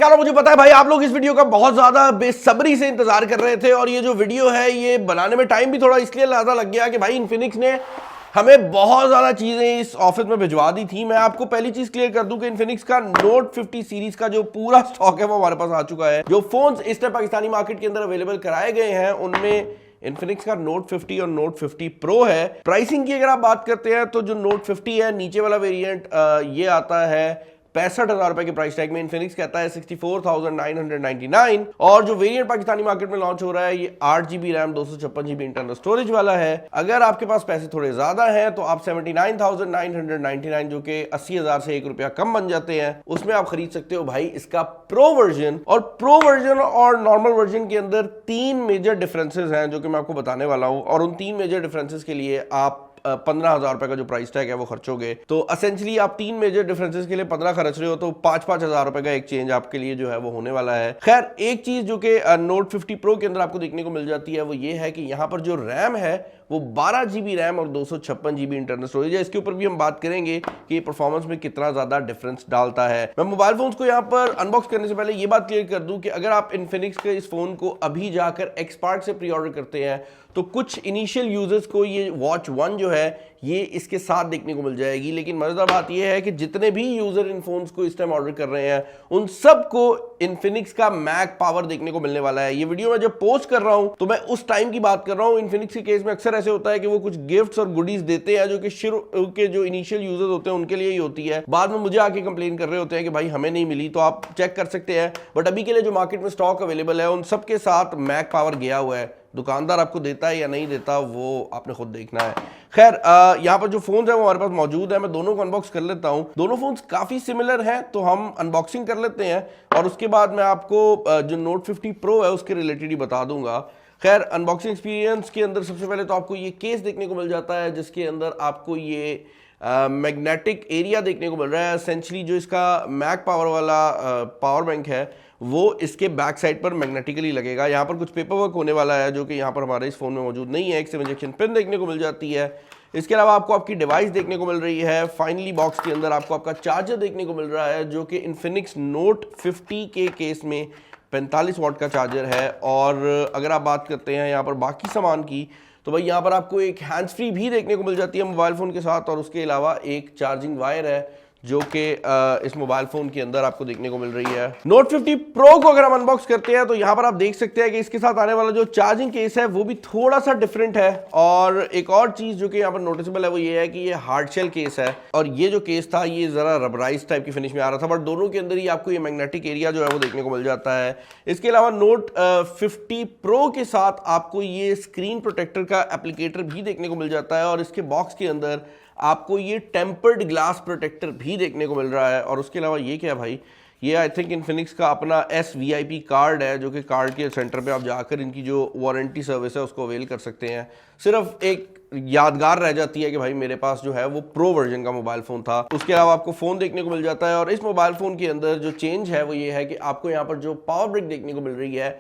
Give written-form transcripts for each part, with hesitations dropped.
मुझे पता है भाई आप लोग इस वीडियो का बहुत ज्यादा बेसब्री से इंतजार कर रहे थे और ये जो वीडियो है ये बनाने में टाइम भी थोड़ा इसलिए ज्यादा लग गया कि भाई इन्फिनिक्स ने हमें बहुत ज्यादा चीजें इस ऑफिस में भिजवा दी थी। मैं आपको पहली चीज क्लियर कर दूं कि इन्फिनिक्स का नोट 50 सीरीज का जो पूरा स्टॉक है वो हमारे पास आ चुका है। जो फोन्स इस टाइम पाकिस्तानी मार्केट के अंदर अवेलेबल कराए गए हैं उनमें इन्फिनिक्स का नोट 50 और नोट 50 प्रो है। प्राइसिंग की अगर आप बात करते हैं तो जो नोट 50 है नीचे वाला वेरिएंट ये आता है 65,000 रुपए के प्राइस टैग में। इन्फिनिक्स कहता है 64,999 और जो वेरिएंट पाकिस्तानी मार्केट में लॉन्च हो रहा है ये 8GB RAM 256GB internal storage वाला है। अगर आपके पास पैसे थोड़े ज्यादा हैं तो आप 79,999 जो कि 80,000 से ₹1 कम बन जाते हैं उसमें आप खरीद सकते हो भाई इसका प्रो वर्जन। और प्रो वर्जन और नॉर्मल वर्जन के अंदर 3 मेजर डिफरेंसेस हैं जो कि मैं आपको बताने वाला हूं और उन 3 मेजर डिफरेंसेस के लिए आप 15,000 रुपए का जो प्राइस टैग है वो खर्चोगे। तो असेंशली आप 3 मेजर डिफरेंसेस के लिए 15 खर्च रहे हो तो 5-5 हजार रुपए का एक चेंज आपके लिए जो है वो होने वाला है। खैर एक चीज जो कि नोट 50 प्रो के अंदर आपको देखने को मिल जाती है वो ये है कि यहाँ पर जो रैम है वो 12GB रैम और 256GB इंटरनल स्टोरेज है। इसके ऊपर भी हम बात करेंगे कि परफॉर्मेंस में कितना ज्यादा डिफरेंस डालता है। मैं मोबाइल फोन्स को यहाँ पर अनबॉक्स करने से पहले ये बात क्लियर कर दूं कि अगर आप इन्फिनिक्स के इस फोन को अभी जाकर एक्सपार्ट से प्री ऑर्डर करते हैं तो कुछ इनिशियल यूजर्स को ये वॉच 1 जो है ये इसके साथ देखने को मिल जाएगी। लेकिन मजेदार बात यह है कि जितने भी यूजर इन फोन्स को इस टाइम ऑर्डर कर रहे हैं उन सबको इन्फिनिक्स का मैक पावर देखने को मिलने वाला है। ये वीडियो मैं जब पोस्ट कर रहा हूं तो मैं उस टाइम की बात कर रहा हूं। इन्फिनिक्स के केस में अक्सर ऐसे होता है कि वो कुछ गिफ्ट्स और गुडीज देते हैं जो कि शुरू के जो इनिशियल यूजर्स होते हैं उनके लिए ही होती है। बाद में मुझे आके कंप्लेन कर रहे होते हैं कि भाई हमें नहीं मिली, तो आप चेक कर सकते हैं। बट अभी के लिए जो मार्केट में स्टॉक अवेलेबल है उन सबके साथ मैक पावर गया हुआ है। दुकानदार आपको देता है या नहीं देता वो आपने खुद देखना है। खैर यहाँ पर जो फोन्स है वो हमारे पास मौजूद है। मैं दोनों को अनबॉक्स कर लेता हूँ। दोनों फोन्स काफी सिमिलर हैं तो हम अनबॉक्सिंग कर लेते हैं और उसके बाद मैं आपको जो नोट 50 प्रो है उसके रिलेटेड ही बता दूंगा। खैर अनबॉक्सिंग एक्सपीरियंस के अंदर सबसे पहले तो आपको ये केस देखने को मिल जाता है जिसके अंदर आपको ये मैग्नेटिक एरिया देखने को मिल रहा है। एसेंशली जो इसका मैक पावर वाला पावर बैंक है वो इसके बैक साइड पर मैग्नेटिकली लगेगा। यहाँ पर कुछ पेपर वर्क होने वाला है जो कि यहाँ पर हमारे इस फोन में मौजूद नहीं है। एक सिम इंजेक्शन पिन देखने को मिल जाती है। इसके अलावा आपको आपकी डिवाइस देखने को मिल रही है। फाइनली बॉक्स के अंदर आपको आपका चार्जर देखने को मिल रहा है जो कि इन्फिनिक्स नोट 50 के केस में 45 वाट का चार्जर है। और अगर आप बात करते हैं यहाँ पर बाकी सामान की तो भाई यहाँ पर आपको एक हैंड्स फ्री भी देखने को मिल जाती है मोबाइल फ़ोन के साथ और उसके अलावा एक चार्जिंग वायर है जो कि इस मोबाइल फोन के अंदर आपको देखने को मिल रही है। नोट 50 प्रो को अगर हम अनबॉक्स करते हैं तो यहां पर आप देख सकते हैं कि इसके साथ आने वाला जो चार्जिंग केस है वो भी थोड़ा सा डिफरेंट है। और एक और चीज जो कि यहां पर नोटिसेबल है वो ये है कि ये हार्ड शेल केस है और ये जो केस था ये जरा रबराइज टाइप की फिनिश में आ रहा था, बट दोनों के अंदर ही आपको ये मैग्नेटिक एरिया जो है वो देखने को मिल जाता है। इसके अलावा नोट 50 प्रो के साथ आपको ये स्क्रीन प्रोटेक्टर का एप्लीकेटर भी देखने को मिल जाता है और इसके बॉक्स के अंदर आपको ये टेम्पर्ड ग्लास प्रोटेक्टर भी देखने को मिल रहा है। और उसके अलावा ये क्या है भाई, ये आई थिंक इन्फिनिक्स का अपना SVIP कार्ड है जो कि कार्ड के सेंटर पे आप जाकर इनकी जो वारंटी सर्विस है उसको अवेल कर सकते हैं। सिर्फ एक यादगार रह जाती है कि भाई मेरे पास जो है वो प्रो वर्जन का मोबाइल फोन था। उसके अलावा आपको फोन देखने को मिल जाता है और इस मोबाइल फोन के अंदर जो चेंज है वो ये है कि आपको यहाँ पर जो पावर ब्रिक देखने को मिल रही है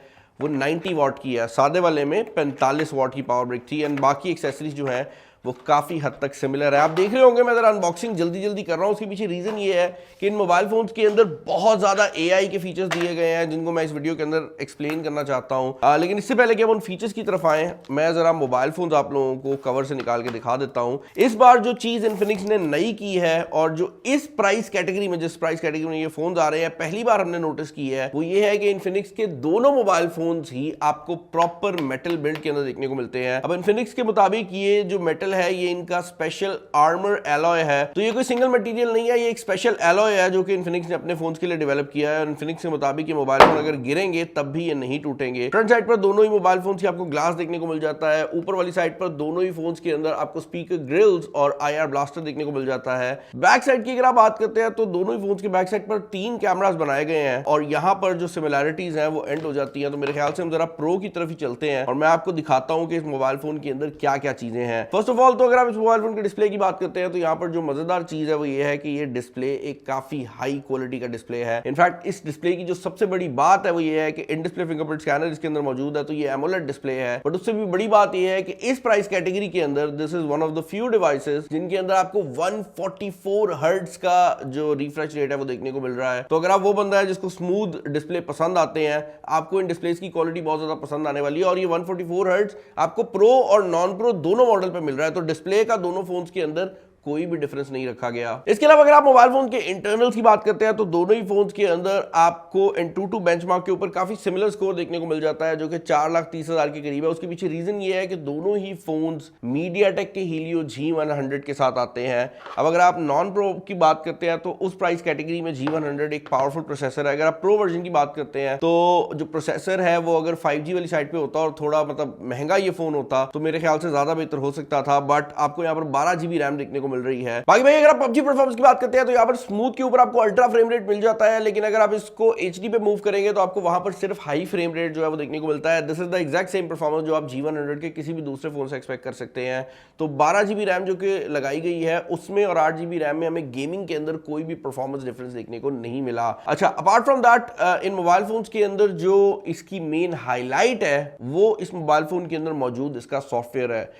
वो 90 वाट की है। सादे वाले में 45 वाट की पावर ब्रिक थी एंड बाकी एक्सेसरीज जो है वो काफ़ी हद तक सिमिलर है। आप देख रहे होंगे मैं ज़रा अनबॉक्सिंग जल्दी जल्दी कर रहा हूँ। उसके पीछे रीज़न ये है कि इन मोबाइल फोन्स के अंदर बहुत ज़्यादा AI के फीचर्स दिए गए हैं जिनको मैं इस वीडियो के अंदर एक्सप्लेन करना चाहता हूँ। लेकिन इससे पहले कि हम उन फीचर्स की तरफ आएँ मैं ज़रा मोबाइल फोन्स आप लोगों को कवर से निकाल के दिखा देता हूँ। इस बार जो चीज़ इन्फिनिक्स ने नई की है और जो इस प्राइस कैटेगरी में जिस प्राइस कैटेगरी में ये फोन आ रहे हैं पहली बार हमने नोटिस की है वो ये है कि इन्फिनिक्स के दोनों मोबाइल फोन्स ही आपको प्रॉपर मेटल बिल्ड के अंदर देखने को मिलते हैं। अब इन्फिनिक्स के मुताबिक ये जो मेटल है ये इनका स्पेशल आर्मर एलॉय है। तो ये कोई सिंगल मटेरियल नहीं है, ये एक स्पेशल एलॉय है जो कि इन्फिनिक्स ने अपने फोन्स के लिए डेवलप किया है। और इन्फिनिक्स के मुताबिक ये मोबाइल फोन अगर गिरेंगे तब भी ये नहीं टूटेंगे। फ्रंट साइड पर दोनों ही मोबाइल फोन्स की आपको ग्लास देखने को मिल जाता है। ऊपर वाली साइड पर दोनों ही फोन्स के अंदर आपको स्पीकर ग्रिल्स और IR ब्लास्टर देखने को मिल जाता है। बैक साइड की अगर आप बात करते हैं तो दोनों ही फोन्स के बैक साइड पर 3 कैमरास बनाए गए हैं और यहाँ पर जो सिमिलैरिटीज हैं वो एंड हो जाती हैं। तो मेरे ख्याल से हम जरा प्रो की तरफ ही चलते हैं और मैं आपको दिखाता हूं कि इस मोबाइल फोन के अंदर क्या क्या चीजें हैं। फर्स्ट ऑफ ऑल तो अगर आप इस मोबाइल फोन के डिस्प्ले की बात करते हैं तो यहाँ पर जो मजेदार चीज है वो ये है कि ये डिस्प्ले एक काफी हाई क्वालिटी का डिस्प्ले है। इनफैक्ट इस डिस्प्ले की जो सबसे बड़ी बात है वो ये है कि इन डिस्प्ले फिंगरप्रिंट स्कैनर इसके अंदर मौजूद है, तो ये एमोलेड डिस्प्ले है। बट उससे भी बड़ी बात ये है कि इस प्राइस कैटेगरी के अंदर this is one of the few devices जिनके अंदर आपको 144 हर्ट्ज का जो रिफ्रेश रेट है वो देखने को मिल रहा है। तो अगर आप वो बंदा है जिसको स्मूथ डिस्प्ले पसंद आते हैं, आपको इन डिस्प्लेस की क्वालिटी बहुत ज्यादा पसंद आने वाली है। और ये 144 हर्ट्ज आपको प्रो और नॉन प्रो दोनों मॉडल पे मिल रहा है। तो डिस्प्ले का दोनों फोन्स के अंदर कोई भी डिफरेंस नहीं रखा गया। इसके अलावा अगर आप मोबाइल फोन के इंटरनल्स की बात करते हैं तो दोनों ही फोन्स के अंदर आपको Antutu बेंचमार्क के ऊपर काफी सिमिलर स्कोर देखने को मिल जाता है जो कि 4,30,000 के करीब है। उसके पीछे रीजन ये है कि दोनों ही फोन्स MediaTek के Helio G100 के साथ आते हैं। अब अगर आप नॉन प्रो की बात करते हैं तो उस प्राइस कैटेगरी में G100 एक पावरफुल प्रोसेसर है। अगर आप प्रो वर्जन की बात करते हैं तो जो प्रोसेसर है वो अगर 5G वाली साइड पे होता और थोड़ा मतलब महंगा ये फोन होता तो मेरे ख्याल से ज्यादा बेहतर हो सकता था। बट आपको यहाँ पर 12 GB रैम देखने को मिल रही है। बाकी भाई अगर आप PUBG परफॉर्मेंस की बात करते हैं तो यहाँ पर स्मूथ के ऊपर आपको अल्ट्रा फ्रेम रेट मिल जाता है, लेकिन अगर आप इसको HD पे मूव करेंगे तो आपको वहां पर सिर्फ हाई फ्रेम रेट जो है वो देखने को मिलता है। This is the exact same performance जो आप G100 के किसी भी दूसरे फोन से एक्सपेक्ट कर सकते हैं। तो 12 GB रैम जो कि लगाई गई है उसमें और 8 GB रैम में हमें गेमिंग के अंदर कोई भी परफॉर्मेंस डिफरेंस देखने को नहीं मिला। अच्छा, apart from that in mobile phones के अंदर जो इसकी मेन हाईलाइट है वो इस मोबाइल फोन के अंदर मौजूद इसका सॉफ्टवेयर है।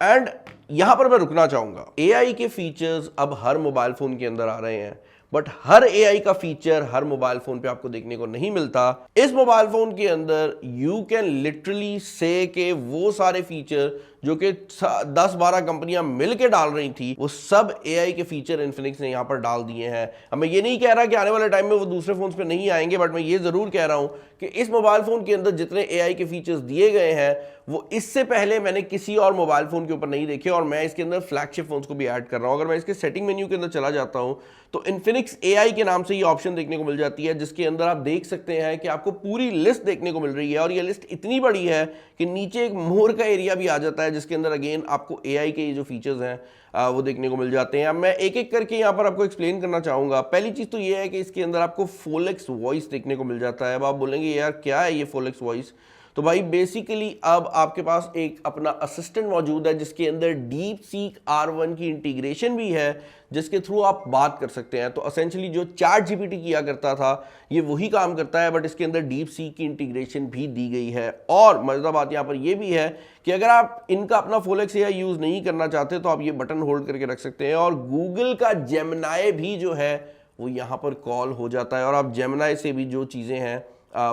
एंड यहां पर मैं रुकना चाहूंगा, AI के फीचर्स अब हर मोबाइल फोन के अंदर आ रहे हैं बट हर AI का फीचर हर मोबाइल फोन पे आपको देखने को नहीं मिलता। इस मोबाइल फोन के अंदर यू कैन लिटरली से के वो सारे फीचर जो कि 10-12 कंपनियां मिलकर डाल रही थी वो सब AI के फीचर इन्फिनिक्स ने यहां पर डाल दिए हैं। अब मैं ये नहीं कह रहा कि आने वाले टाइम में वो दूसरे फोन्स पे नहीं आएंगे, बट मैं ये जरूर कह रहा हूं कि इस मोबाइल फोन के अंदर जितने AI के फीचर्स दिए गए हैं वो इससे पहले मैंने किसी और मोबाइल फोन के ऊपर नहीं देखे और मैं इसके अंदर फ्लैगशिप फोन्स को भी ऐड कर रहा हूं। अगर मैं इसके सेटिंग मेन्यू के अंदर चला जाता हूं तो इन्फिनिक्स AI के नाम से ये ऑप्शन देखने को मिल जाती है जिसके अंदर आप देख सकते हैं कि आपको पूरी लिस्ट देखने को मिल रही है और ये लिस्ट इतनी बड़ी है कि नीचे एक मोर का एरिया भी आ जाता है जिसके अंदर अगेन आपको AI के ये जो फीचर्स हैं वो देखने को मिल जाते हैं। अब मैं एक एक करके यहाँ पर आपको एक्सप्लेन करना चाहूंगा। पहली चीज तो ये है कि इसके अंदर आपको फोलेक्स वॉइस देखने को मिल जाता है। अब आप बोलेंगे यार क्या है ये फोलेक्स वॉइस, तो भाई बेसिकली अब आपके पास एक अपना असिस्टेंट मौजूद है जिसके अंदर DeepSeek R1 की इंटीग्रेशन भी है जिसके थ्रू आप बात कर सकते हैं। तो असेंशली जो ChatGPT किया करता था ये वही काम करता है बट इसके अंदर DeepSeek की इंटीग्रेशन भी दी गई है। और मजेदार बात यहाँ पर यह भी है कि अगर आप इनका अपना फोलेक्स AI यूज नहीं करना चाहते तो आप ये बटन होल्ड करके रख सकते हैं और गूगल का जेमिनाई भी जो है वो यहाँ पर कॉल हो जाता है और आप जेमिनाई से भी जो चीजें हैं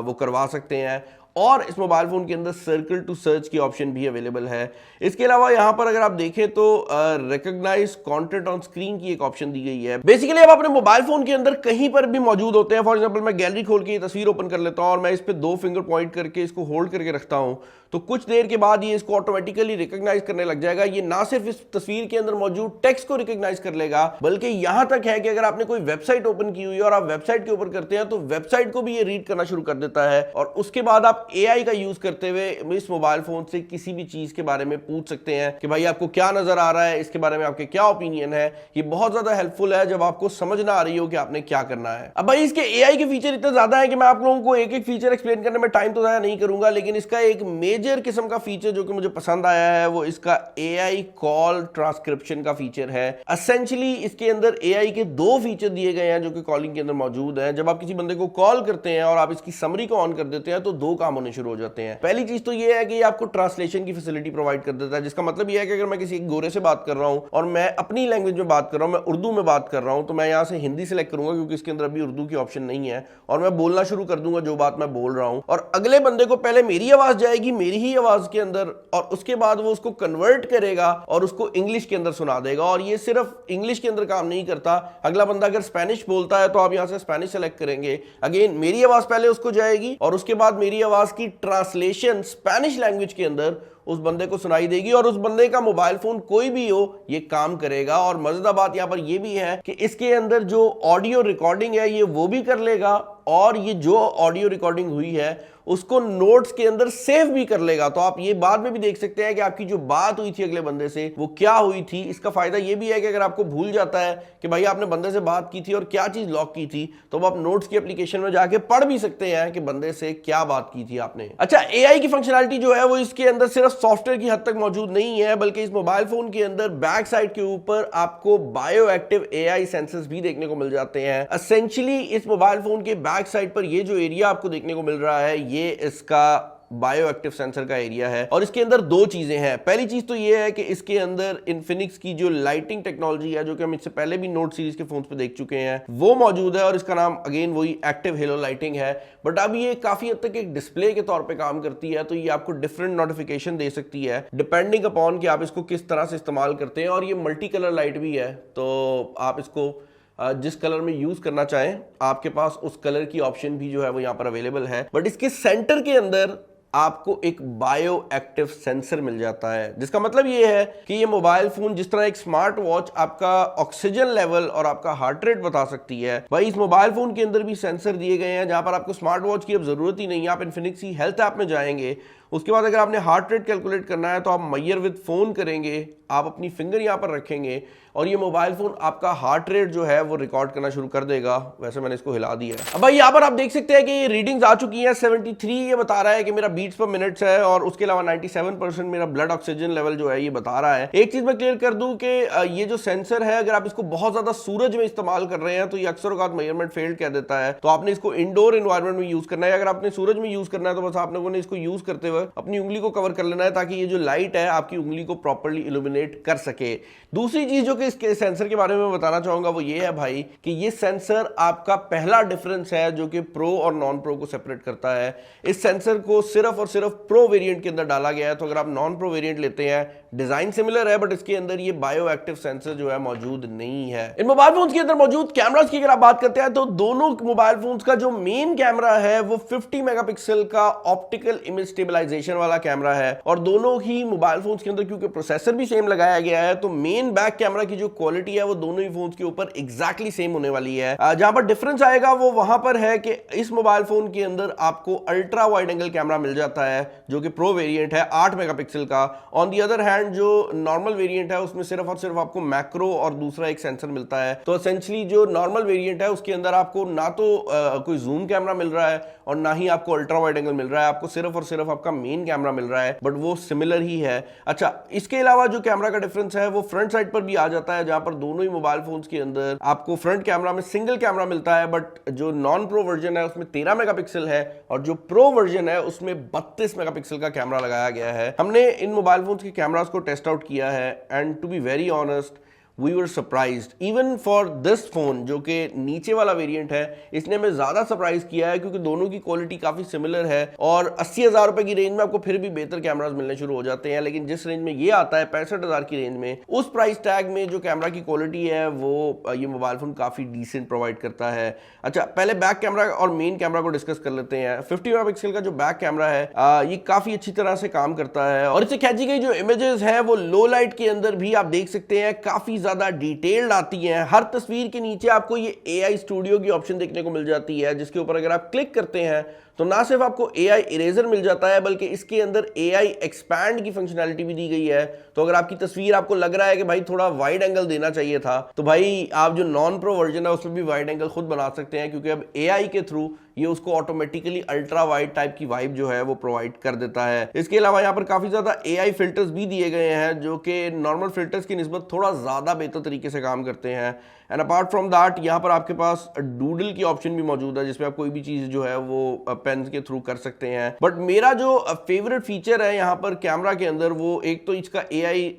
वो करवा सकते हैं। और इस मोबाइल फोन के अंदर सर्कल टू सर्च की ऑप्शन भी अवेलेबल है। इसके अलावा यहाँ पर अगर आप देखें तो रिकॉग्नाइज कंटेंट ऑन स्क्रीन की एक ऑप्शन दी गई है। बेसिकली आप अपने मोबाइल फोन के अंदर कहीं पर भी मौजूद होते हैं। फॉर एग्जांपल मैं गैलरी खोल के ये तस्वीर ओपन कर लेता हूं और मैं इस पे 2 फिंगर पॉइंट करके इसको होल्ड करके रखता हूं तो कुछ देर के बाद ये इसको ऑटोमेटिकली रिकॉग्नाइज करने लग जाएगा। ये ना सिर्फ इस तस्वीर के अंदर मौजूद टेक्स्ट को रिकॉग्नाइज कर लेगा बल्कि यहां तक है कि अगर आपने कोई वेबसाइट ओपन की हुई है और आप वेबसाइट के ऊपर करते हैं तो वेबसाइट को भी ये रीड करना शुरू कर देता है और उसके बाद आप AI का यूज करते हुए इस मोबाइल फोन से किसी भी चीज के बारे में पूछ सकते हैं कि भाई आपको क्या नजर आ रहा है, इसके बारे में आपके क्या ओपिनियन है। ये बहुत ज्यादा हेल्पफुल है जब आपको समझ ना आ रही हो कि आपने क्या करना है। अब भाई इसके AI के फीचर इतने ज्यादा है कि मैं आप लोगों को एक एक फीचर एक्सप्लेन करने में टाइम तो ज्यादा नहीं करूंगा, लेकिन इसका एक मेजर किस्म का फीचर जो कि मुझे पसंद आया है वो इसका AI कॉल ट्रांसक्रिप्शन का फीचर है। एसेंशियली इसके अंदर AI के 2 फीचर दिए गए हैं जो कि कॉलिंग के अंदर मौजूद है। जब आप किसी बंदे को कॉल करते हैं और आप इसकी समरी को ऑन कर देते हैं तो 2 काम होने शुरू हो जाते हैं। पहली चीज तो ये है कि ये आपको ट्रांसलेशन की फैसिलिटी प्रोवाइड कर देता है, जिसका मतलब ये है कि अगर मैं किसी गोरे से बात कर रहा हूं और मैं अपनी लैंग्वेज में बात कर रहा हूं, मैं उर्दू में बात कर रहा हूं, तो मैं यहां से हिंदी सेलेक्ट करूंगा क्योंकि इसके अंदर अभी उर्दू की ऑप्शन नहीं है और मैं बोलना शुरू कर दूंगा जो बात मैं बोल रहा हूं और अगले बंदे को पहले मेरी आवाज जाएगी मेरी ही आवाज के अंदर और उसके बाद वो उसको कन्वर्ट करेगा और उसको इंग्लिश के अंदर सुना देगा। और ये सिर्फ इंग्लिश के अंदर काम नहीं करता, अगला बंदा अगर स्पेनिश बोलता है तो आप यहां से स्पेनिश सेलेक्ट करेंगे, अगेन मेरी आवाज पहले उसको जाएगी और उसके बाद मेरी आवाज आवाज की ट्रांसलेशन स्पेनिश लैंग्वेज के अंदर उस बंदे को सुनाई देगी और उस बंदे का मोबाइल फोन कोई भी हो ये काम करेगा। और मजेदार बात यहां पर ये भी है कि इसके अंदर जो ऑडियो रिकॉर्डिंग है ये वो भी कर लेगा और ये जो ऑडियो रिकॉर्डिंग हुई है उसको नोट्स के अंदर सेव भी कर लेगा। तो आप ये बाद में भी देख सकते हैं कि आपकी जो बात हुई थी अगले बंदे से वो क्या हुई थी। इसका फायदा ये भी है कि अगर आपको भूल जाता है कि भाई आपने बंदे से बात की थी और क्या चीज लॉक की थी, तो आप नोट्स की एप्लीकेशन में जाके पढ़ भी सकते हैं कि बंदे से क्या बात की थी आपने। अच्छा, एआई की फंक्शनैलिटी जो है वो इसके अंदर सिर्फ सॉफ्टवेयर की हद तक मौजूद नहीं है, बल्कि इस मोबाइल फोन के अंदर बैक साइड के ऊपर आपको बायो एक्टिव एआई सेंसर्स भी देखने को मिल जाते हैं। एसेंशियली इस मोबाइल फोन के बैक साइड पर ये जो एरिया आपको देखने को मिल रहा है ये इसका बायो एक्टिव सेंसर का एरिया है। और इसके अंदर दो चीजें हैं। पहली चीज तो ये है कि इसके अंदर इन्फिनिक्स की जो लाइटिंग टेक्नोलॉजी है, जो कि हम इससे पहले भी नोट सीरीज के फोन्स पे देख चुके हैं, वो मौजूद है और इसका नाम अगेन वही एक्टिव हेलो लाइटिंग है। बट अब ये काफी हद तक एक डिस्प्ले के तौर पे काम करती है, तो ये आपको डिफरेंट नोटिफिकेशन दे सकती है डिपेंडिंग अपॉन कि आप इसको किस तरह से इस्तेमाल करते हैं। और ये मल्टी कलर लाइट भी है, तो आप इसको जिस कलर में यूज करना चाहें आपके पास उस कलर की ऑप्शन भी जो है वो यहां पर अवेलेबल है। बट इसके सेंटर के अंदर आपको एक बायो एक्टिव सेंसर मिल जाता है, जिसका मतलब ये है कि ये मोबाइल फोन जिस तरह एक स्मार्ट वॉच आपका ऑक्सीजन लेवल और आपका हार्ट रेट बता सकती है, भाई इस मोबाइल फोन के अंदर भी सेंसर दिए गए हैं जहां पर आपको स्मार्ट वॉच की अब जरूरत ही नहीं है। आप इन्फिनिक्स हेल्थ ऐप में जाएंगे, उसके बाद अगर आपने हार्ट रेट कैलकुलेट करना है तो आप मैयर विद फोन करेंगे, आप अपनी फिंगर यहां पर रखेंगे और ये मोबाइल फोन आपका हार्ट रेट जो है वो रिकॉर्ड करना शुरू कर देगा। वैसे मैंने इसको हिला दिया है। अब भाई यहाँ पर आप देख सकते हैं कि ये रीडिंग्स आ चुकी हैं 73, ये बता रहा है कि मेरा बीट्स पर मिनट्स है और उसके अलावा 97% मेरा ब्लड ऑक्सीजन लेवल जो है ये बता रहा है। एक चीज मैं क्लियर कर दूं कि ये जो सेंसर है अगर आप इसको बहुत ज्यादा सूरज में इस्तेमाल कर रहे हैं तो ये अक्सर औकात मेजरमेंट फेल्ड कह देता है, तो आपने इसको इंडोर एनवायरमेंट में यूज करना है। अगर आपने सूरज में यूज करना है तो बस आप लोगों ने इसको यूज करते हुए अपनी उंगली को कवर कर लेना है ताकि ये जो लाइट है आपकी उंगली को प्रॉपर्ली इल्यूमिनेट कर सके। दूसरी चीज जो कि इसके सेंसर के बारे में बताना चाहूंगा वो ये है भाई कि ये सेंसर आपका पहला डिफरेंस है जो कि प्रो और नॉन प्रो को सेपरेट करता है। इस सेंसर को सिर्फ और सिर्फ प्रो वेरिएंट के अंदर डाला गया है, तो अगर आप नॉन प्रो वेरिएंट लेते हैं डिजाइन सिमिलर है बट इसके अंदर ये बायो एक्टिव सेंसर जो है मौजूद नहीं है। इन मोबाइल फोन्स के अंदर मौजूद कैमरास की अगर आप बात करते हैं तो दोनों मोबाइल फोन्स का जो मेन कैमरा है वो 50 मेगापिक्सल का ऑप्टिकल इमेज स्टेबलाइजेशन वाला कैमरा है और दोनों ही मोबाइल फोन्स के अंदर क्योंकि प्रोसेसर भी सेम लगाया गया है तो मेन बैक कैमरा की जो क्वालिटी है वो दोनों ही फोन्स के ऊपर एग्जैक्टली सेम होने वाली है। जहां पर डिफरेंस आएगा वो वहां पर है कि इस मोबाइल फोन के अंदर आपको अल्ट्रा वाइड एंगल कैमरा मिल जाता है जो कि प्रो वेरिएंट है 8 मेगापिक्सल का। ऑन दी अदर हैंड जो नॉर्मल वेरिएंट है उसमें सिर्फ और सिर्फ आपको मैक्रो और दूसरा एक सेंसर मिलता है। तो एसेंशियली जो नॉर्मल वेरिएंट है उसके अंदर आपको ना तो कोई जूम कैमरा मिल रहा है और ना ही आपको अल्ट्रा वाइड एंगल मिल रहा है, आपको सिर्फ और सिर्फ आपका मेन कैमरा मिल रहा है, बट वो सिमिलर ही है। अच्छा, इसके अलावा जो कैमरा का डिफरेंस है वो फ्रंट साइड पर भी आ जाता है, जहां पर दोनों ही मोबाइल फोन्स के अंदर आपको फ्रंट कैमरा में सिंगल कैमरा मिलता है, बट जो नॉन प्रो वर्जन है उसमें 13 मेगापिक्सल है और जो प्रो वर्जन है उसमें 32 मेगापिक्सल का कैमरा लगाया गया है। हमने इन मोबाइल फोन्स के कैमरास को टेस्ट आउट किया है and to be very honest We were surprised even for this phone जो कि नीचे वाला वेरिएंट है, इसने हमें ज्यादा सरप्राइज किया है क्योंकि दोनों की क्वालिटी काफी सिमिलर है और 80,000 रुपए की रेंज में आपको फिर भी बेहतर कैमरास मिलने शुरू हो जाते हैं। लेकिन जिस रेंज में ये आता है 65,000 की रेंज में, उस प्राइस टैग में जो कैमरा की क्वालिटी है वो ये मोबाइल फोन काफी डिसेंट प्रोवाइड करता है। अच्छा, पहले बैक कैमरा और मेन कैमरा को डिस्कस कर लेते हैं। 50 मेगापिक्सल का जो बैक कैमरा है ये काफी अच्छी तरह से काम करता है और इससे खींची गई जो इमेजेस है वो लो लाइट के अंदर भी आप देख सकते हैं काफी ज्यादा डिटेल्ड आती हैं। हर तस्वीर के नीचे आपको ये AI स्टूडियो की ऑप्शन देखने को मिल जाती है, जिसके ऊपर अगर आप क्लिक करते हैं तो ना सिर्फ आपको AI इरेजर मिल जाता है बल्कि इसके अंदर AI एक्सपैंड की फंक्शनैलिटी भी दी गई है। तो अगर आपकी तस्वीर आपको लग रहा है कि भाई थोड़ा वाइड एंगल देना चाहिए था, तो भाई आप जो नॉन प्रो वर्जन है उसमें भी वाइड एंगल खुद बना सकते हैं क्योंकि अब AI के थ्रू ये उसको ऑटोमेटिकली अल्ट्रा वाइड टाइप की वाइब जो है वो प्रोवाइड कर देता है। इसके अलावा यहाँ पर काफी ज्यादा AI फिल्टर्स भी दिए गए हैं जो कि नॉर्मल फिल्टर्स की निस्बत थोड़ा ज्यादा बेहतर तरीके से काम करते हैं। एंड अपार्ट फ्रॉम दैट यहाँ पर आपके पास डूडल की ऑप्शन भी मौजूद है जिसमें आप कोई भी चीज जो है वो पेन के थ्रू कर सकते हैं। बट मेरा जो फेवरेट फीचर है यहाँ पर कैमरा के अंदर वो एक तो इसका AI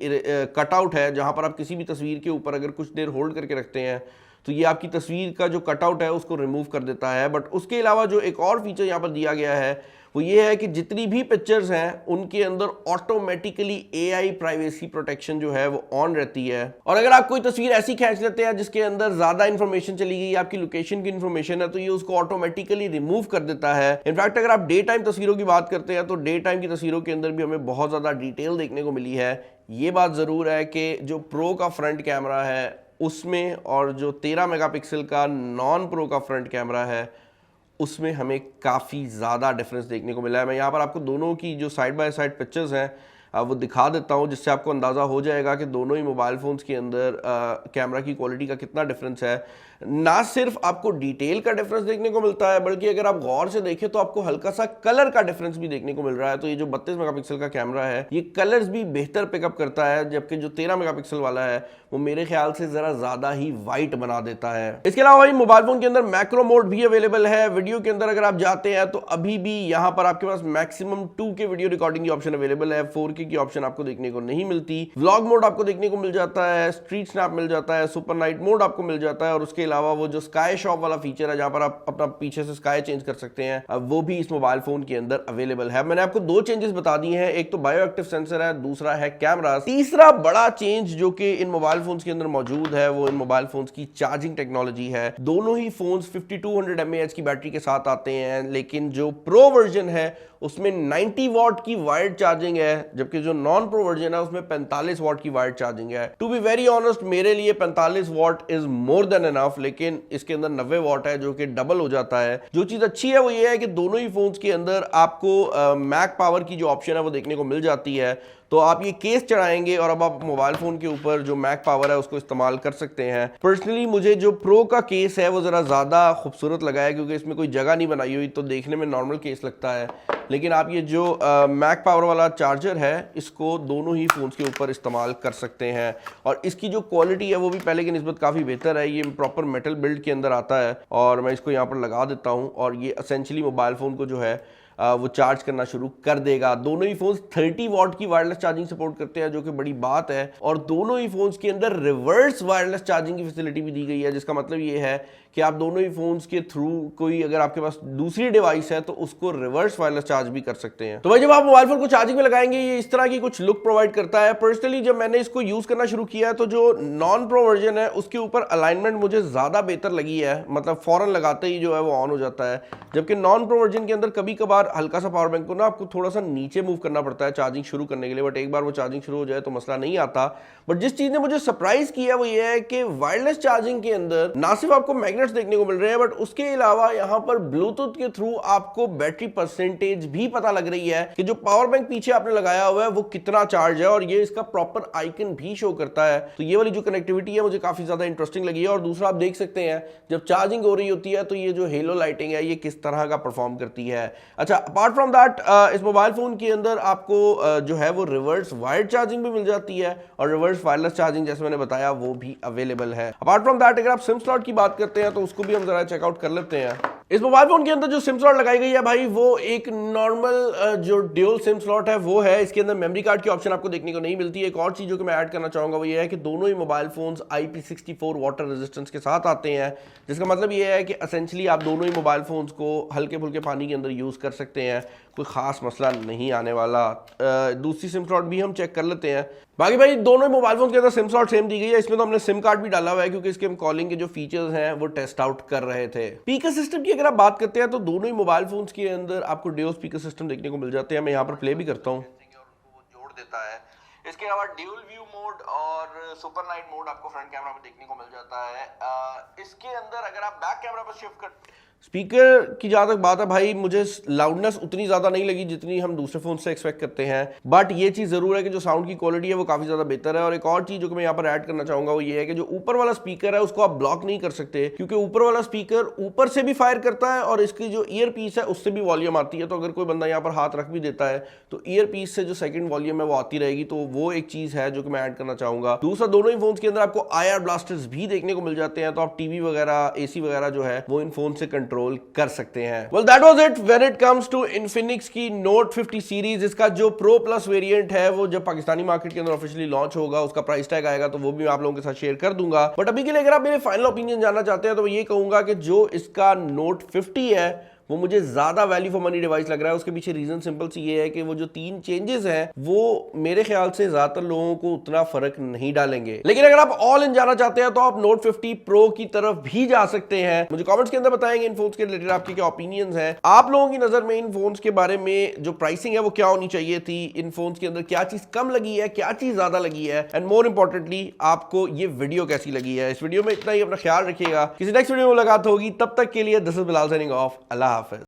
कटआउट है, जहां पर आप किसी भी तस्वीर के ऊपर अगर कुछ देर होल्ड करके रखते हैं तो ये आपकी तस्वीर का जो कटआउट है उसको रिमूव कर देता है। बट उसके अलावा जो एक और फीचर यहाँ पर दिया गया है वो ये है कि जितनी भी पिक्चर्स हैं उनके अंदर ऑटोमेटिकली AI प्राइवेसी प्रोटेक्शन जो है वो ऑन रहती है। और अगर आप कोई तस्वीर ऐसी खींच लेते हैं जिसके अंदर ज्यादा इंफॉर्मेशन चली गई, आपकी लोकेशन की इंफॉर्मेशन है, तो ये उसको ऑटोमेटिकली रिमूव कर देता है। इनफैक्ट अगर आप डे टाइम तस्वीरों की बात करते हैं तो डे टाइम की तस्वीरों के अंदर भी हमें बहुत ज्यादा डिटेल देखने को मिली है। ये बात जरूर है कि जो प्रो का फ्रंट कैमरा है उसमें और जो 13 मेगापिक्सल का नॉन प्रो का फ्रंट कैमरा है उसमें हमें काफ़ी ज़्यादा डिफरेंस देखने को मिला है। मैं यहाँ पर आपको दोनों की जो साइड बाय साइड पिक्चर्स हैं वो दिखा देता हूँ, जिससे आपको अंदाज़ा हो जाएगा कि दोनों ही मोबाइल फ़ोन्स के अंदर कैमरा की क्वालिटी का कितना डिफरेंस है। ना सिर्फ आपको डिटेल का डिफरेंस देखने को मिलता है, बल्कि अगर आप गौर से देखें तो आपको हल्का सा कलर का डिफरेंस भी देखने को मिल रहा है। तो ये जो 32 मेगापिक्सल का कैमरा है ये कलर्स भी बेहतर पिकअप करता है, जबकि जो 13 मेगापिक्सल वाला है वो मेरे ख्याल से जरा ज्यादा ही वाइट बना देता है। इसके अलावा भाई मोबाइल फोन के अंदर मैक्रो मोड भी अवेलेबल है। वीडियो के अंदर अगर आप जाते हैं तो अभी भी यहाँ पर आपके पास मैक्सिमम 2K वीडियो रिकॉर्डिंग की ऑप्शन अवेलेबल है। 4K की ऑप्शन आपको देखने को नहीं मिलती। व्लॉग मोड आपको देखने को मिल जाता है, स्ट्रीट स्नैप मिल जाता है, सुपर नाइट मोड आपको मिल जाता है, और उसके अलावा वो जो स्काई शॉप वाला फीचर है जहां पर आप अपना पीछे से स्काई चेंज कर सकते हैं, अब वो भी इस मोबाइल फोन के अंदर अवेलेबल है। मैंने आपको 2 चेंजेस बता दिए हैं, एक तो बायो एक्टिव सेंसर है, दूसरा है कैमरा। तीसरा बड़ा चेंज जो कि इन मोबाइल फोन्स के अंदर मौजूद है वो इन मोबाइल फोन्स की चार्जिंग टेक्नोलॉजी है। दोनों ही फोन्स 5200 mAh की बैटरी के साथ आते हैं, लेकिन जो प्रो वर्जन है उसमें 90 वॉट की वायर्ड चार्जिंग है, जबकि जो नॉन प्रो वर्जन है उसमें 45 वॉट की वायर्ड चार्जिंग है। टू बी वेरी ऑनेस्ट मेरे लिए 45 what is more than enough, लेकिन इसके अंदर 90 वॉट है जो कि डबल हो जाता है। जो चीज अच्छी है वो ये है कि दोनों ही फोन्स के अंदर आपको मैक पावर की जो ऑप्शन है वो देखने को मिल जाती है। तो आप ये केस चढ़ाएंगे और अब आप मोबाइल फोन के ऊपर जो मैक पावर है उसको इस्तेमाल कर सकते हैं। पर्सनली मुझे जो प्रो का केस है वो जरा ज्यादा खूबसूरत लगा है, क्योंकि इसमें कोई जगह नहीं बनाई हुई, तो देखने में नॉर्मल केस लगता है। लेकिन आप ये जो मैक पावर वाला चार्जर है इसको दोनों ही फोन्स के ऊपर इस्तेमाल कर सकते हैं, और इसकी जो क्वालिटी है वो भी पहले की निस्बत काफ़ी बेहतर है। ये प्रॉपर मेटल बिल्ड के अंदर आता है, और मैं इसको यहाँ पर लगा देता हूँ और ये असेंशली मोबाइल फ़ोन को जो है वो चार्ज करना शुरू कर देगा। दोनों ही फोन्स 30 वॉट की वायरलेस चार्जिंग सपोर्ट करते हैं, जो कि बड़ी बात है, और दोनों ही फोन्स के अंदर रिवर्स वायरलेस चार्जिंग की फैसिलिटी भी दी गई है, जिसका मतलब ये है कि आप दोनों ही फोन्स के थ्रू कोई अगर आपके पास दूसरी डिवाइस है तो उसको रिवर्स वायरलेस चार्ज भी कर सकते हैं। तो भाई जब आप मोबाइल फोन को चार्जिंग में लगाएंगे ये इस तरह की कुछ लुक प्रोवाइड करता है। पर्सनली जब मैंने इसको यूज करना शुरू किया है तो जो नॉन प्रो वर्जन है उसके ऊपर अलाइनमेंट मुझे ज्यादा बेहतर लगी है, मतलब फौरन लगाते ही जो है वो ऑन हो जाता है, जबकि नॉन प्रो वर्जन के अंदर कभी कभार हल्का सा पावर बैंक को ना आपको थोड़ा सा नीचे मूव करना पड़ता है चार्जिंग शुरू करने के लिए, बट एक बार वो चार्जिंग शुरू हो जाए तो मसला नहीं आता। बट जिस चीज ने मुझे सरप्राइज किया वो ये है कि वायरलेस चार्जिंग के अंदर ना सिर्फ आपको मैग्नेट्स देखने को मिल रहे हैं, बट उसके अलावा यहाँ पर ब्लूटूथ के थ्रू आपको बैटरी परसेंटेज भी पता लग रही है कि जो पावर बैंक पीछे आपने लगाया हुआ है वो कितना चार्ज है, और ये इसका प्रॉपर आइकन भी शो करता है। तो ये वाली जो कनेक्टिविटी है मुझे काफी ज्यादा इंटरेस्टिंग लगी है। और दूसरा आप देख सकते हैं जब चार्जिंग हो रही होती है तो ये जो हेलो लाइटिंग है ये किस तरह का परफॉर्म करती है। अच्छा, अपार्ट फ्रॉम दैट इस मोबाइल फोन के अंदर आपको जो है वो रिवर्स वायर्ड चार्जिंग भी मिल जाती है, और रिवर्स वायरलेस चार्जिंग जैसे मैंने बताया वो भी अवेलेबल है। अपार्ट फ्रॉम दैट अगर आप सिम स्लॉट की बात करते हैं तो उसको भी हम जरा चेकआउट कर लेते हैं। इस मोबाइल फोन के अंदर जो सिम स्लॉट लगाई गई है भाई वो एक नॉर्मल जो ड्यूल सिम स्लॉट है वो है। इसके अंदर मेमोरी कार्ड की ऑप्शन आपको देखने को नहीं मिलती। एक और चीज जो कि मैं ऐड करना चाहूंगा वो ये है कि दोनों ही mobile phones IP64 water resistance के साथ आते हैं, जिसका मतलब ये है कि एसेंशियली आप दोनों ही मोबाइल फोन्स को हल्के फुल्के पानी के अंदर यूज कर सकते हैं, कोई खास मसला नहीं आने वाला। दूसरी सिम स्लॉट भी हम चेक कर लेते हैं। बाकी भाई दोनों मोबाइल फोन के अंदर सिम स्लॉट सेम दी गई है। इसमें तो हमने सिम कार्ड भी डाला हुआ है क्योंकि इसके हम कॉलिंग के जो फीचर्स हैं वो टेस्ट आउट कर रहे थे। स्पीकर सिस्टम की अगर आप बात करते हैं तो दोनों ही मोबाइल फोन्स के अंदर आपको ड्यूल स्पीकर सिस्टम देखने को मिल जाते हैं। मैं यहाँ पर प्ले भी करता हूँ, जोड़ देता है। इसके अलावा ड्यूल व्यू मोड और सुपर नाइट मोड आपको फ्रंट कैमरा में देखने को मिल जाता है। इसके अंदर अगर आप बैक कैमरा पर शिफ्ट कर स्पीकर की जहां तक बात है भाई मुझे लाउडनेस उतनी ज्यादा नहीं लगी जितनी हम दूसरे फोन से एक्सपेक्ट करते हैं, बट ये चीज जरूर है कि जो साउंड की क्वालिटी है वो काफी ज्यादा बेहतर है। और एक और चीज जो कि मैं यहाँ पर ऐड करना चाहूंगा वो ये है कि जो ऊपर वाला स्पीकर है उसको आप ब्लॉक नहीं कर सकते, क्योंकि ऊपर वाला स्पीकर ऊपर से भी फायर करता है और इसकी जो ईयर पीस है उससे भी वॉल्यूम आती है। तो अगर कोई बंदा यहाँ पर हाथ रख भी देता है तो ईयर पीस से जो सेकंड वॉल्यूम है वो आती रहेगी। तो वो एक चीज है जो कि मैं ऐड करना चाहूंगा। दूसरा, दोनों ही फोन के अंदर आपको IR ब्लास्टर्स भी देखने को मिल जाते हैं, तो आप टीवी वगैरह AC वगैरह जो है वो इन फोन से कंट्रोल कर सकते हैं। Well, that was it when it comes to Infinix की Note 50 सीरीज। इसका जो Pro Plus वेरिएंट है वो जब पाकिस्तानी मार्केट के अंदर ऑफिशियली लॉन्च होगा उसका प्राइस टैग आएगा तो वो भी मैं आप लोगों के साथ शेयर कर दूंगा। बट अभी के लिए अगर आप मेरे फाइनल ओपिनियन जानना चाहते हैं तो मैं ये कहूंगा कि जो इसका Note 50 है वो मुझे ज्यादा वैल्यू फॉर मनी डिवाइस लग रहा है। उसके पीछे रीजन सिंपल सी ये है कि वो जो 3 चेंजेस हैं वो मेरे ख्याल से ज्यादातर लोगों को उतना फर्क नहीं डालेंगे। लेकिन अगर आप ऑल इन जाना चाहते हैं तो आप नोट 50 प्रो की तरफ भी जा सकते हैं। मुझे कमेंट्स के अंदर बताएंगे इन फोन्स के रिलेटेड आपके क्या ओपिनियंस हैं। आप लोगों की नजर में इन फोन्स के बारे में जो प्राइसिंग है वो क्या होनी चाहिए थी, इन फोन्स के अंदर क्या चीज कम लगी है, क्या चीज ज्यादा लगी है, एंड मोर इंपॉर्टेंटली आपको ये वीडियो कैसी लगी है। इस वीडियो में इतना ही, अपना ख्याल रखिएगा। किसी नेक्स्ट वीडियो में मुलाकात होगी, तब तक के लिए this is Bilal signing off. Allah Hafiz.